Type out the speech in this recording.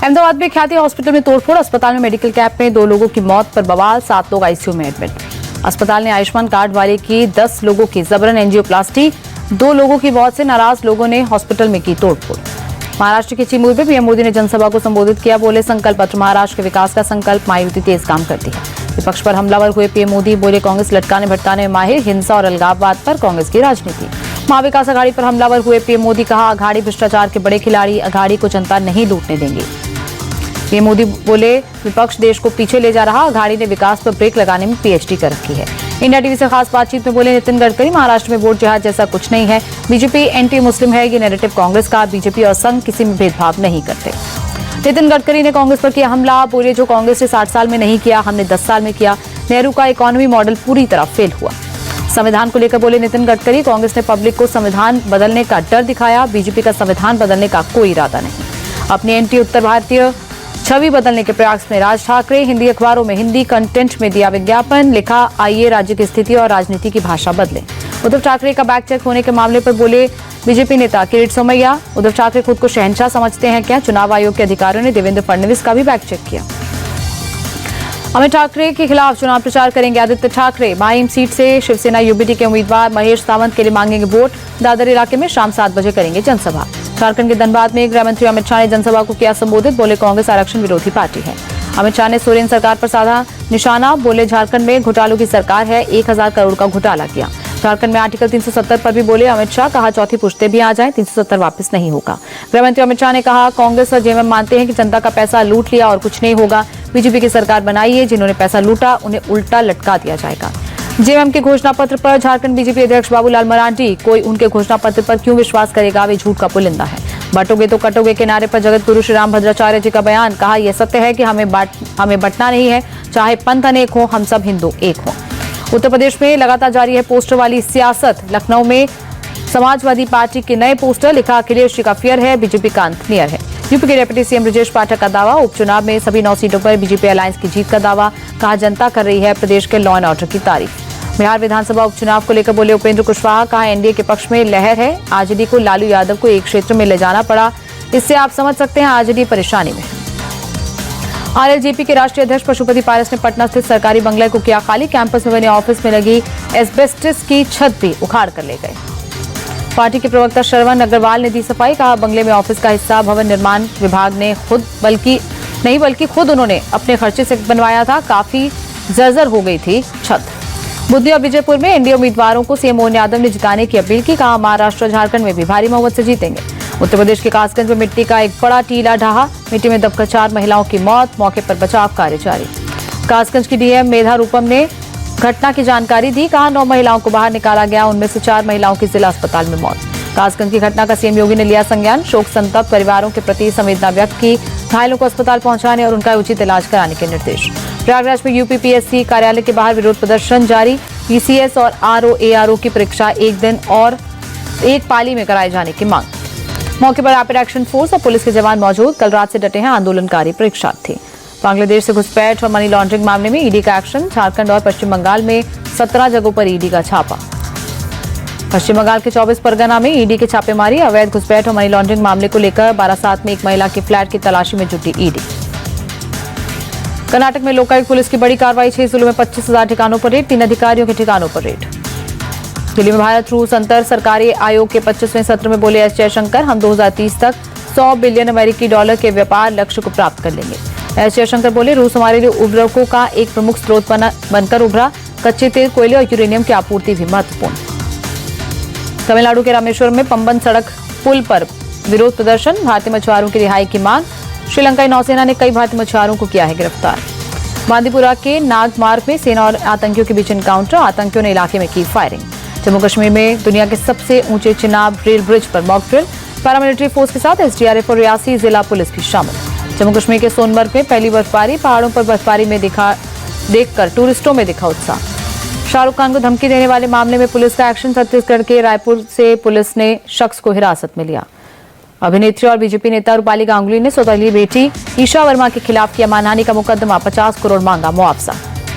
अहमदाबाद में ख्याति हॉस्पिटल में तोड़फोड़, अस्पताल में मेडिकल कैंप में 2 लोगों की मौत पर बवाल, 7 लोग आईसीयू में एडमिट। अस्पताल ने आयुष्मान कार्ड वाले की 10 लोगों की जबरन एंजियोप्लास्टी, 2 लोगों की मौत से नाराज लोगों ने हॉस्पिटल में की तोड़फोड़। महाराष्ट्र के चिमूर में पीएम मोदी ने जनसभा को संबोधित किया, बोले संकल्प पत्र महाराष्ट्र के विकास का संकल्प, महायुति तेज काम करती है। विपक्ष पर हमलावर हुए पीएम मोदी, बोले कांग्रेस लटकाने भटकाने में माहिर, हिंसा और अलगाववाद पर कांग्रेस की राजनीति। महाविकास अघाड़ी पर हमलावर हुए पीएम मोदी, कहा अघाड़ी भ्रष्टाचार के बड़े खिलाड़ी, अघाड़ी को जनता नहीं लूटने देंगे। पीएम मोदी बोले विपक्ष देश को पीछे ले जा रहा, अघाड़ी ने विकास पर ब्रेक लगाने में पीएचडी कर रखी है। इंडिया टीवी से खास बातचीत में बोले नितिन गडकरी, महाराष्ट्र में वोट जिहाद जैसा कुछ नहीं है, बीजेपी एंटी मुस्लिम है, ये नैरेटिव कांग्रेस का, बीजेपी और संघ किसी में भेदभाव नहीं करते। नितिन गडकरी ने कांग्रेस पर किया हमला, बोले जो कांग्रेस ने 60 साल में नहीं किया, हमने 10 साल में किया। नेहरू का इकोनॉमी मॉडल पूरी तरह फेल हुआ। संविधान को लेकर बोले नितिन गडकरी, कांग्रेस ने पब्लिक को संविधान बदलने का डर दिखाया, बीजेपी का संविधान बदलने का कोई इरादा नहीं। अपनी एंटी उत्तर भारतीय छवि बदलने के प्रयास में राज ठाकरे, हिंदी अखबारों में हिंदी कंटेंट में दिया विज्ञापन, लिखा आइए राज्य की स्थिति और राजनीति की भाषा बदले। उद्धव ठाकरे का बैक चेक होने के मामले पर बोले बीजेपी नेता किरीट सोमैया, उद्धव ठाकरे खुद को शहंशाह समझते हैं क्या? चुनाव आयोग के अधिकारियों ने देवेंद्र फडणवीस का भी बैक चेक किया। अमित ठाकरे के खिलाफ चुनाव प्रचार करेंगे आदित्य ठाकरे, माहिम सीट से शिवसेना यूबीटी के उम्मीदवार महेश सावंत के लिए मांगेंगे वोट। दादर इलाके में शाम 7 बजे करेंगे जनसभा। झारखंड के धनबाद में गृह मंत्री अमित शाह ने जनसभा को किया संबोधित, बोले कांग्रेस आरक्षण विरोधी पार्टी है। अमित शाह ने सोरेन सरकार पर साधा निशाना, बोले झारखंड में घोटालों की सरकार है, 1000 करोड़ का घोटाला किया। झारखंड में आर्टिकल 370 पर भी बोले अमित शाह, कहा चौथी पुश्ते भी आ जाए 370 वापस नहीं होगा। गृह मंत्री अमित शाह ने कहा कांग्रेस और जेएमएम मानते हैं कि जनता का पैसा लूट लिया और कुछ नहीं होगा, बीजेपी की सरकार बनाई है, जिन्होंने पैसा लूटा उन्हें उल्टा लटका दिया जाएगा। जेएमएम के घोषणा पत्र पर झारखंड बीजेपी अध्यक्ष बाबूलाल मरांडी, कोई उनके घोषणा पत्र पर क्यों विश्वास करेगा, वे झूठ का पुलिंदा है। बटोगे तो कटोगे के नारे पर जगत गुरु श्री राम भद्राचार्य जी का बयान, कहा यह सत्य है कि हमें बंटना नहीं है, चाहे पंथ अनेक हो, हम सब हिंदू एक हो। उत्तर प्रदेश में लगातार जारी है पोस्टर वाली सियासत। लखनऊ में समाजवादी पार्टी के नए पोस्टर, लिखा अखिलेश जी का फेयर है, बीजेपी का अंत नियर है। यूपी के डिप्टी सीएम ब्रजेश पाठक का दावा, उपचुनाव में सभी 9 सीटों पर बीजेपी अलायंस की जीत का दावा, कहा जनता कर रही है प्रदेश के लॉ एंड ऑर्डर की तारीफ। बिहार विधानसभा उपचुनाव को लेकर बोले उपेंद्र कुशवाहा, कहा एनडीए के पक्ष में लहर है, आरजेडी को लालू यादव को एक क्षेत्र में ले जाना पड़ा, इससे आप समझ सकते हैं आरजेडी परेशानी में। आरएलजेपी के राष्ट्रीय अध्यक्ष पशुपति पारस ने पटना स्थित सरकारी बंगले को किया खाली, कैंपस में बने ऑफिस में लगी एस्बेस्टस की छत भी उखाड़ कर ले गए। पार्टी के प्रवक्ता श्रवण अग्रवाल ने दी सफाई, कहा बंगले में ऑफिस का हिस्सा भवन निर्माण विभाग ने बल्कि खुद उन्होंने अपने खर्चे से बनवाया था, काफी जर्जर हो गई थी छत। बुद्धि और विजयपुर में एनडीए उम्मीदवारों को सीएम मोहन यादव ने जिताने की अपील की, कहा महाराष्ट्र झारखंड में भी भारी बहुमत से जीतेंगे। उत्तर प्रदेश के कासगंज में मिट्टी का एक बड़ा टीला ढहा, मिट्टी में दबकर 4 महिलाओं की मौत, मौके पर बचाव कार्य जारी। कासगंज की डीएम मेधा रूपम ने घटना की जानकारी दी, कहा 9 महिलाओं को बाहर निकाला गया, उनमें से 4 महिलाओं की जिला अस्पताल में मौत। कासगंज की घटना का सीएम योगी ने लिया संज्ञान, शोक संतप्त परिवारों के प्रति संवेदना व्यक्त की, घायलों को अस्पताल पहुंचाने और उनका उचित इलाज कराने के निर्देश। प्रयागराज में यूपीपीएससी कार्यालय के बाहर विरोध प्रदर्शन जारी, ईसीएस और आरओ की परीक्षा एक दिन और एक पाली में कराए जाने की मांग। मौके पर रैपिड एक्शन फोर्स और पुलिस के जवान मौजूद, कल रात से डटे हैं आंदोलनकारी परीक्षार्थी। बांग्लादेश से घुसपैठ और मनी लॉन्ड्रिंग मामले में ईडी का एक्शन, झारखंड और पश्चिम बंगाल में 17 जगहों पर ईडी का छापा। पश्चिम बंगाल के 24 परगना में ईडी की छापेमारी, अवैध घुसपैठ और मनी लॉन्ड्रिंग मामले को लेकर बारासात में एक महिला के फ्लैट की तलाशी में जुटी ईडी। कर्नाटक में लोकायुक्त पुलिस की बड़ी कार्रवाई, 6 जिलों में 25,000 ठिकानों पर रेड, 3 अधिकारियों के ठिकानों पर रेड। दिल्ली में भारत रूस अंतर सरकारी आयोग के 25वें सत्र में बोले एस जयशंकर, हम 2030 तक 100 बिलियन अमेरिकी डॉलर के व्यापार लक्ष्य को प्राप्त कर लेंगे। एस जयशंकर बोले रूस हमारे लिए उर्वरकों का एक प्रमुख स्रोत बनकर उभरा, कच्चे तेल, कोयले और यूरेनियम की आपूर्ति भी महत्वपूर्ण। तमिलनाडु के रामेश्वरम में पंबन सड़क पुल पर विरोध प्रदर्शन, भारतीय मछुआरों की रिहाई की मांग। श्रीलंकाई नौसेना ने कई भारतीय मछुआरों को किया है गिरफ्तार। बांदीपुरा के नागमार्ग में सेना और आतंकियों के बीच एनकाउंटर, आतंकियों ने इलाके में की फायरिंग। जम्मू कश्मीर में दुनिया के सबसे ऊंचे चिनाब रेल ब्रिज पर मॉक ड्रिल, पैरामिलिट्री फोर्स के साथ एसडीआरएफ और रियासी जिला पुलिस भी शामिल। जम्मू कश्मीर के सोनमर्ग में पहली बर्फबारी, पहाड़ों पर बर्फबारी में देखकर टूरिस्टों में दिखा उत्साह। शाहरुख खान को धमकी देने वाले मामले में पुलिस का एक्शन, छत्तीसगढ़ के रायपुर से पुलिस ने शख्स को हिरासत में लिया। अभिनेत्री और बीजेपी नेता रूपाली गांगुली ने सौतेली बेटी ईशा वर्मा के खिलाफ किया मानहानि का मुकदमा, 50 करोड़ मांगा मुआवजा।